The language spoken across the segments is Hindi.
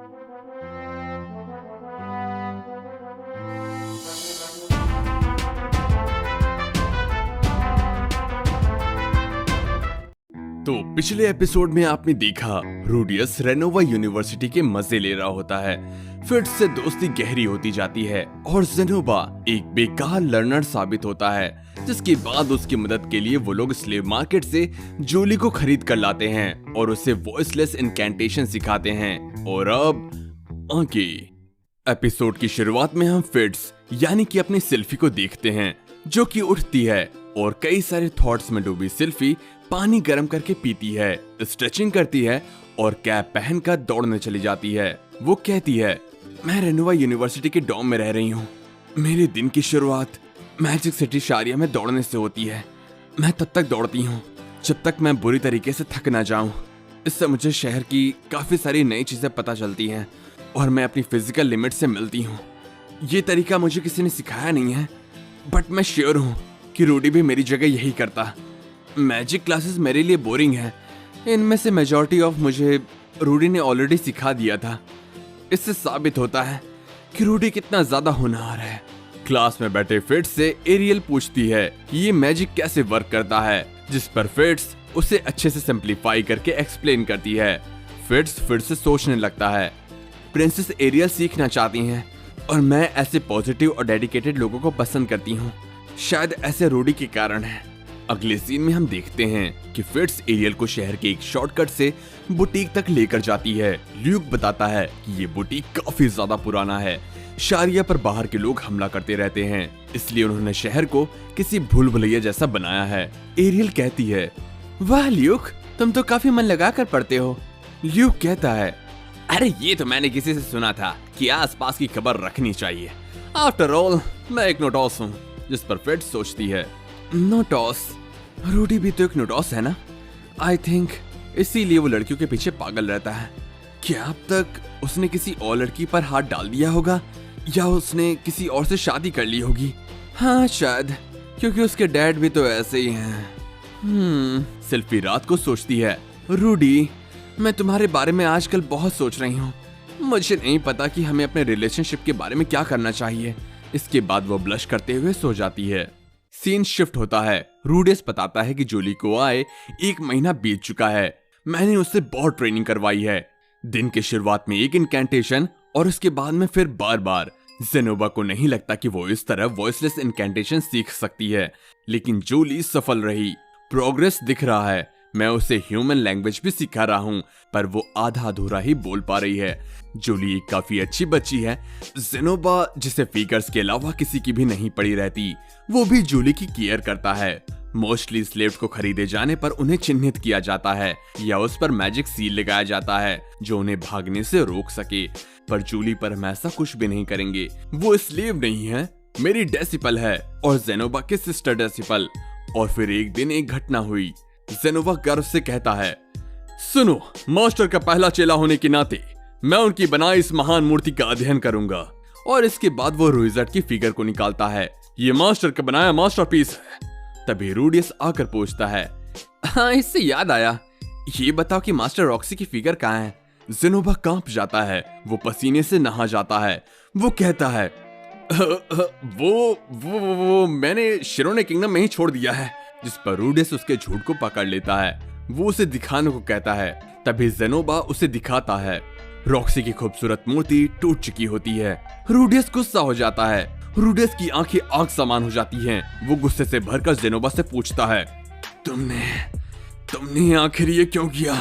तो पिछले एपिसोड में आपने देखा रूडियस रेनोवा यूनिवर्सिटी के मजे ले रहा होता है। फिट्ज से दोस्ती गहरी होती जाती है और जेनोबा एक बेकार लर्नर साबित होता है, जिसके बाद उसकी मदद के लिए वो लोग स्लेव मार्केट से जूली को खरीद कर लाते हैं और उसे वॉइसलेस इनकैंटेशन सिखाते हैं। और अब आगे एपिसोड की शुरुआत में हम फिट्ज यानी कि अपनी सिल्फी को देखते हैं, जो कि उठती है और कई सारे थॉट्स में डूबी सिल्फी पानी गर्म करके पीती है, स्ट्रेचिंग करती है और कैप पहनकर दौड़ने चली जाती है। वो कहती है, मैं रेनोवा यूनिवर्सिटी के डॉम में रह रही हूँ। मेरे दिन की शुरुआत मैजिक सिटी शारिया में दौड़ने से होती है। मैं तब तक दौड़ती हूँ जब तक मैं बुरी तरीके से थक ना जाऊँ। इससे मुझे शहर की काफी सारी नई चीजें पता चलती हैं और मैं अपनी फिजिकल लिमिट से मिलती हूँ। ये तरीका मुझे किसी ने सिखाया नहीं है, बट मैं श्योर हूँ कि रूडी भी मेरी जगह यही करता। मैजिक क्लासेस मेरे लिए बोरिंग है। इनमें से मेजॉरिटी ऑफ मुझे रूडी ने ऑलरेडी सिखा दिया था। इससे साबित होता है कि रूडी कितना ज्यादा होनहार है। क्लास में बैठे फिट्ज से एरियल पूछती है कि ये मैजिक कैसे वर्क करता है, जिस पर फिट्ज उसे अच्छे से सिंप्लीफाई करके एक्सप्लेन करती है। फिट्ज फिर से सोचने लगता है, प्रिंसेस एरियल सीखना चाहती हैं और मैं ऐसे पॉजिटिव और डेडिकेटेड लोगों को पसंद करती हूँ। शायद ऐसे रूडी के कारण है। अगले सीन में हम देखते हैं कि फिट्ज एरियल को शहर के एक शॉर्टकट से बुटीक तक लेकर जाती है। ल्यूक बताता है कि ये बुटीक काफी ज्यादा पुराना है। शारिया पर बाहर के लोग हमला करते रहते हैं, इसलिए उन्होंने शहर को किसी भूल भुलैया जैसा बनाया है। एरियल कहती है, वाह ल्यूक, तुम तो काफी मन लगा कर पढ़ते हो। ल्यूक कहता है, अरे ये तो मैंने किसी से सुना था कि आसपास की खबर रखनी चाहिए। आफ्टर ऑल मैं एक नोटॉस हूँ। जिस पर फिट्ज सोचती है, नोटॉस, रूडी भी तो एक नोटॉस है ना। आई थिंक इसीलिए वो लड़कियों के पीछे पागल रहता है। क्या अब तक उसने किसी और लड़की पर हाथ डाल दिया होगा या उसने किसी और से शादी कर ली होगी? हाँ शायद, क्योंकि उसके डैड भी तो ऐसे ही हैं। सिल्फी रात को सोचती है, रूडी, मैं तुम्हारे बारे में आजकल बहुत सोच रही हूँ। मुझे नहीं पता कि हमें अपने रिलेशनशिप के बारे में क्या करना चाहिए। इसके बाद वो ब्लश करते हुए सो जाती है। सीन शिफ्ट होता है। रूडियस बताता है कि जूली को आए 1 महीना बीत चुका है। मैंने उससे बहुत ट्रेनिंग करवाई है। दिन के शुरुआत में एक इनकैंटेशन और उसके बाद में फिर बार बार। जेनोबा को नहीं लगता कि वो इस तरह वॉइसलेस इनकैंटेशन सीख सकती है, लेकिन जूली सफल रही। प्रोग्रेस दिख रहा है। मैं उसे ह्यूमन लैंग्वेज भी सिखा रहा हूँ, पर वो आधा अधूरा ही बोल पा रही है। जूली एक काफी अच्छी बच्ची है। जेनोबा, जिसे फिगर्स के अलावा किसी की भी नहीं पड़ी रहती, वो भी जूली की केयर करता है। मोस्टली स्लेव्स को खरीदे जाने पर उन्हें चिन्हित किया जाता है या उस पर मैजिक सील लगाया जाता है जो उन्हें भागने से रोक सके। पर जूली पर हम ऐसा कुछ भी नहीं करेंगे। वो स्लेव नहीं है, मेरी डेसिपल है और जेनोबा की सिस्टर डेसिपल। और फिर एक दिन एक घटना हुई। जेनोबा गर्व से कहता है, सुनो, मास्टर का पहला चेला होने के नाते मैं उनकी बनाई इस महान मूर्ति का अध्ययन करूंगा। और इसके बाद वो रुइजर्ड की फिगर को निकालता है। ये मास्टर का बनाया मास्टरपीस है। तभी रूडियस आकर पूछता है, हाँ, इससे याद आया, ये बताओ कि मास्टर रॉक्सी की फिगर कहाँ है? जेनोबा कांप जाता है। वो पसीने से नहा जाता है। वो कहता है, वो मैंने शिरोने किंगडम में ही छोड़ दिया है। जिस पर रूडियस उसके झूठ को पकड़ लेता है। वो उसे दिखाने को कहता है। तभी जेनोबा उसे दिखाता है। रॉक्सी की खूबसूरत मूर्ति टूट चुकी होती है। रूडियस गुस्सा हो जाता है। रूडियस की आंखें आग समान हो जाती हैं। वो गुस्से से भरकर जेनोबा से पूछता है, तुमने आखिर ये क्यों किया?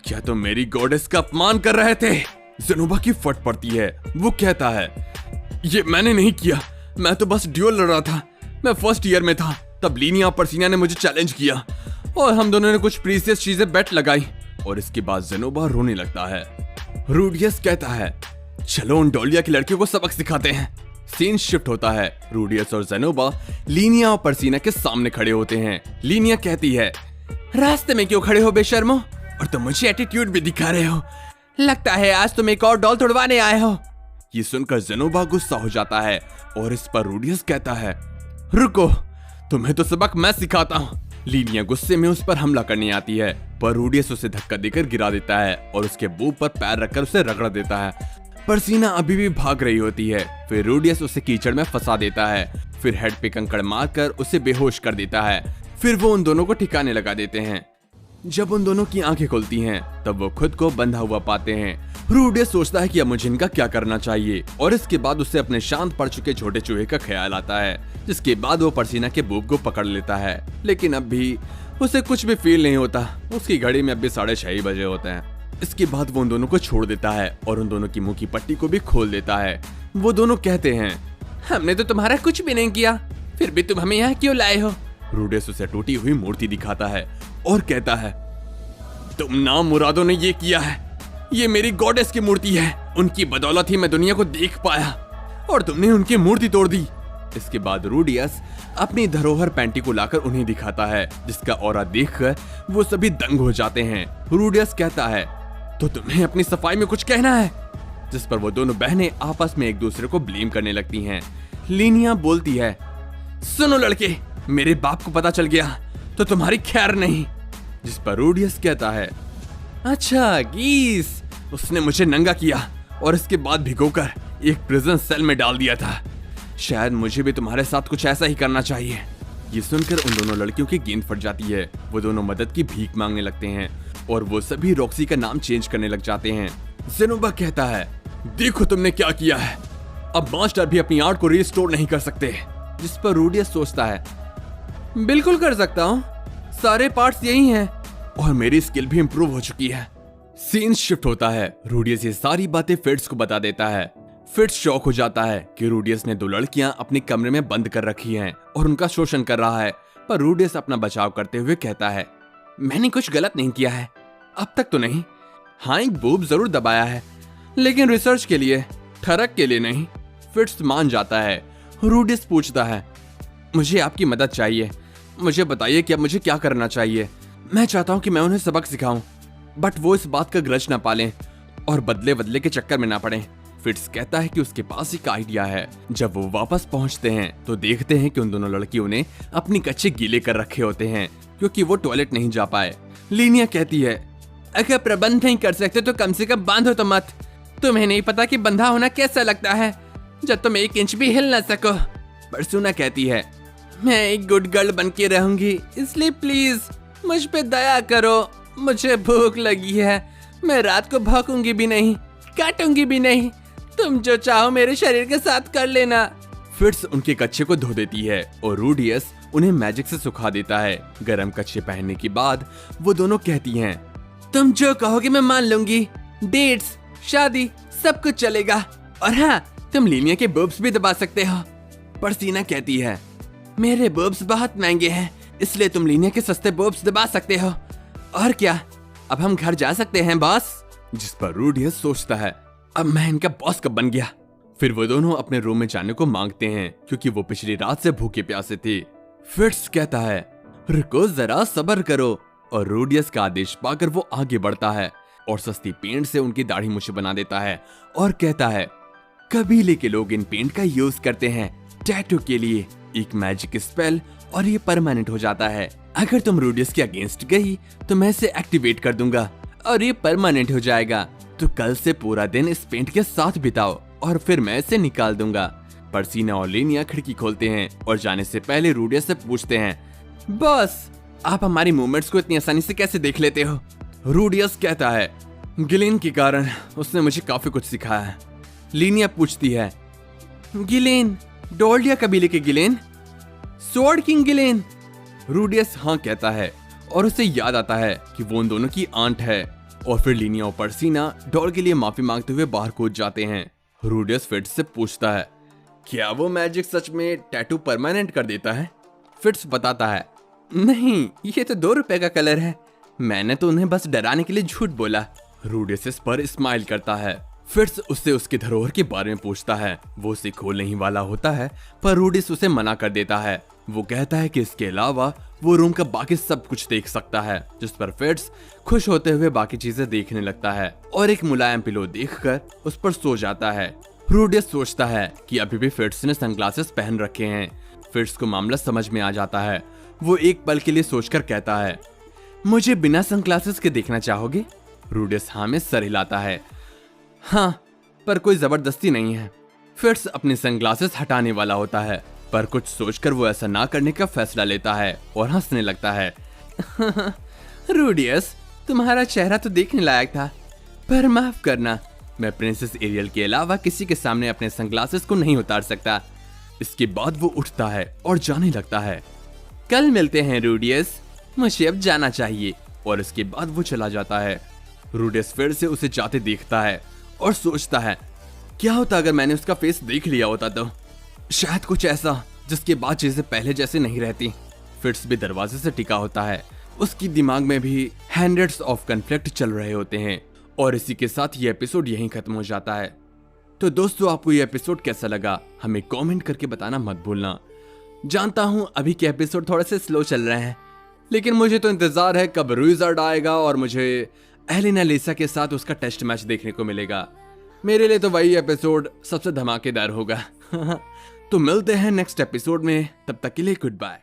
क्या तुम मेरी गॉडेस का अपमान कर रहे थे? जेनोबा की फट पड़ती है। वो कहता है, ये मैंने नहीं किया, मैं तो बस ड्यूल लड़ रहा था। मैं फर्स्ट ईयर में था, तब लीनिया और पर्सीना ने मुझे चैलेंज किया और हम दोनों ने कुछ प्रीसियस चीजें बेट लगाई। और इसके बाद जेनोबा रोने लगता है। रूडियस कहता है, चलो उन डोलिया की लड़कियों को सबक सिखाते हैं। सीन शिफ्ट होता है। रूडियस और जेनोबा लीनिया और पर्सीना के सामने खड़े होते हैं। लीनिया कहती है, रास्ते में क्यों खड़े हो बेशर्मो? और तुम मुझे एटीट्यूड भी दिखा रहे हो। लगता है आज तुम एक और डॉल तोड़वाने आए हो। ये सुनकर जेनोबा गुस्सा हो जाता है और इस पर रूडियस कहता है, रुको, तुम्हें तो सबक मैं सिखाता हूँ। लीनिया गुस्से में उस पर हमला करने आती है, पर रूडियस उसे धक्का देकर गिरा देता है और उसके बूब पर पैर रखकर उसे रगड़ देता है। पर्सीना अभी भी भाग रही होती है। फिर रूडियस उसे कीचड़ में फंसा देता है, फिर हेड पे कंकड़ मारकर उसे बेहोश कर देता है। फिर वो उन दोनों को ठिकाने लगा देते हैं। जब उन दोनों की आंखें खुलती हैं, तब वो खुद को बंधा हुआ पाते हैं। रूडियस सोचता है कि अब मुझे इनका क्या करना चाहिए, और इसके बाद उसे अपने शांत पड़ चुके छोटे चूहे का ख्याल आता है, जिसके बाद वो पर्सीना के बूब को पकड़ लेता है। लेकिन अब भी उसे कुछ भी फील नहीं होता। उसकी घड़ी में अब भी 6:30 बजे होते हैं। इसके बाद वो उन दोनों को छोड़ देता है और उन दोनों की मुंह की पट्टी को भी खोल देता है। वो दोनों कहते हैं, हमने तो तुम्हारा कुछ भी नहीं किया, फिर भी तुम हमें यहाँ क्यों लाए हो? रूडियस उसे टूटी हुई मूर्ति दिखाता है और कहता है, तुम नाम मुरादों ने ये किया है, ये मेरी गॉडेस की मूर्ति है, उनकी बदौलत ही मैं दुनिया को देख पाया, और तुमने उनकी मूर्ति तोड़ दी। इसके बाद रूडियस अपनी धरोहर पैंटी को लाकर उन्हें दिखाता है, जिसका ऑरा देखकर वो सभी दंग हो जाते हैं। रूडियस कहता है, तो तुम्हें अपनी सफाई में कुछ कहना है? जिस पर वो दोनों बहनें आपस में एक दूसरे को ब्लेम करने लगती हैं। लीनिया बोलती है, सुनो लड़के, मेरे बाप को पता चल गया तो तुम्हारी खैर नहीं। जिस पर रूडियस कहता है, अच्छा गीस, उसने मुझे नंगा किया और इसके बाद भिगोकर एक प्रिजन सेल में डाल दिया था। शायद मुझे भी तुम्हारे साथ कुछ ऐसा ही करना चाहिए। ये सुनकर उन दोनों लड़कियों की गेंद फट जाती है। वो दोनों मदद की भीख मांगने लगते हैं और वो सभी रॉक्सी का नाम चेंज करने लग जाते हैं। ज़ेनोबा कहता है, देखो तुमने क्या किया है, अब मास्टर भी अपनी आर्ट को रिस्टोर नहीं कर सकते। जिस पर रूडियस सोचता है, बिल्कुल कर सकता हूँ, सारे पार्ट्स यही हैं और मेरी स्किल भी इंप्रूव हो चुकी है। सीन शिफ्ट होता है। रूडियस ये सारी बातें फिट्स को बता देता है। फिट्स शॉक हो जाता है कि रूडियस ने 2 लड़कियां अपने कमरे में बंद कर रखी हैं और उनका शोषण कर रहा है, पर रूडियस अपना बचाव करते हुए कहता है, मैंने कुछ गलत नहीं किया है, अब तक तो नहीं। हाँ, एक बूब जरूर दबाया है, लेकिन रिसर्च के लिए, ठरक के लिए नहीं। फिट्स मान जाता है। रूडियस पूछता है, मुझे आपकी मदद चाहिए, मुझे बताइए कि अब मुझे क्या करना चाहिए। मैं चाहता हूँ कि मैं उन्हें सबक सिखाऊं, बट वो इस बात का ग्रज ना पालें और बदले बदले के चक्कर में ना पड़े। फिट्स कहता है कि उसके पास एक आइडिया है। जब वो वापस पहुंचते हैं तो देखते हैं कि उन दोनों लड़कियों ने अपनी कच्चे गीले कर रखे होते हैं क्योंकि वो टॉयलेट नहीं जा पाए। लीनिया कहती है, अगर प्रबंध नहीं कर सकते तो कम से कम बांधो तो मत। तुम्हें नहीं पता कि बंधा होना कैसा लगता है जब तुम 1 इंच भी हिल ना सको। परसूना कहती है, मैं एक गुड गर्ल बन के रहूंगी, इसलिए प्लीज मुझ पे दया करो। मुझे भूख लगी है, मैं रात को भौंकूंगी भी नहीं, काटूंगी भी नहीं, तुम जो चाहो मेरे शरीर के साथ कर लेना। फिट्स उनके कच्चे को धो देती है और रूडियस उन्हें मैजिक से सुखा देता है। गरम कच्चे पहनने के बाद वो दोनों कहती हैं, तुम जो कहोगे मैं मान लूंगी, डेट्स, शादी, सब कुछ चलेगा, और हाँ, तुम लीनिया के बूब्स भी दबा सकते हो। परसीना कहती है, मेरे बूब्स बहुत महंगे हैं, इसलिए तुम लीनिया के सस्ते बूब्स दबा सकते हो। और क्या, अब हम घर जा सकते हैं बॉस? जिस पर रूडियस सोचता है, अब मैं इनका बॉस कब बन गया। फिर वो दोनों अपने रूम में जाने को मांगते हैं क्योंकि वो पिछली रात से भूखे प्यासे थे। फिट्स कहता है, रुको जरा, सब्र करो, और रूडियस का आदेश पाकर वो आगे बढ़ता है और सस्ती पेंट से उनकी दाढ़ी मुझे बना देता है और कहता है, कबीले के लोग इन पेंट का यूज करते हैं टैटू के लिए, एक मैजिक स्पेल, और ये परमानेंट हो जाता है। अगर तुम रूडियस के अगेंस्ट गई तो मैं इसे एक्टिवेट कर दूंगा और ये परमानेंट हो जाएगा। तो कल से पूरा दिन इस पेंट के साथ बिताओ और फिर मैं इसे निकाल दूंगा। परसीना और लीनिया खिड़की खोलते हैं और जाने से पहले रूडियस से पूछते हैं, बॉस, आप हमारी मूवमेंट्स को इतनी आसानी से कैसे देख लेते हो? रूडियस कहता है, गिलेन के कारण, उसने मुझे काफी कुछ सिखाया है। लीनिया पूछती है, गिलेन, डोल्डिया कबीले के गिलेन, स्वॉर्ड किंग गिलेन? रूडियस हाँ कहता है और उसे याद आता है कि वो उन दोनों की आंट है। और फिर लीनिया और परसीना डॉल के लिए माफी मांगते हुए बाहर कूद जाते हैं। रूडियस फिट्स से पूछता है, क्या वो मैजिक सच में टैटू परमानेंट कर देता है? फिट्स बताता है, नहीं, ये तो 2 रुपए का कलर है, मैंने तो उन्हें बस डराने के लिए झूठ बोला। रूडियस इस पर स्माइल करता है। फिट्स उससे उसकी धरोहर के बारे में पूछता है। वो उसे खोलने ही वाला होता है, पर रूडियस उसे मना कर देता है। वो कहता है कि इसके अलावा वो रूम का बाकी सब कुछ देख सकता है। जिस पर फिट्स खुश होते हुए बाकी चीजें देखने लगता है और एक मुलायम पिलो देखकर उस पर सो जाता है। रूडियस सोचता है कि अभी भी फिट्स ने सनग्लासेस पहन रखे हैं। फिट्स को मामला समझ में आ जाता है। वो एक पल के लिए सोचकर कहता है, मुझे बिना सनग्लासेस के देखना चाहोगे? रूडियस हाँ में सर हिलाता है। हाँ, पर कोई जबरदस्ती नहीं है। फिट्स अपने सनग्लासेस हटाने वाला होता है, पर कुछ सोचकर वो ऐसा ना करने का फैसला लेता है और हंसने लगता है। रूडियस, तुम्हारा चेहरा तो देखने लायक था, पर माफ करना, मैं प्रिंसेस एरियल के अलावा किसी के सामने अपने सनग्लासेस को नहीं उतार सकता। इसके बाद वो उठता है और जाने लगता है। कल मिलते हैं रूडियस, मुझे अब जाना चाहिए। और इसके बाद वो चला जाता है। रूडियस फिर से उसे जाते देखता है और सोचता है, क्या होता अगर मैंने उसका फेस देख लिया होता तो? शायद कुछ ऐसा जिसके बाद चीजें पहले जैसे नहीं रहती। फिट्स भी दरवाजे से टिका होता है। उसकी दिमाग में भी हंड्रेड्स ऑफ कन्फ्लिक्ट चल रहे होते हैं। और इसी के साथ ये एपिसोड यहीं खत्म हो जाता है। तो दोस्तों, आपको ये एपिसोड कैसा लगा हमें कमेंट करके बताना मत भूलना। जानता हूं अभी के एपिसोड थोड़े से स्लो चल रहे हैं, लेकिन मुझे तो इंतजार है कब रिजल्ट आएगा और मुझे एलिना लिसा के साथ उसका टेस्ट मैच देखने को मिलेगा। मेरे लिए तो वही एपिसोड सबसे धमाकेदार होगा। तो मिलते हैं नेक्स्ट एपिसोड में, तब तक के लिए गुड बाय।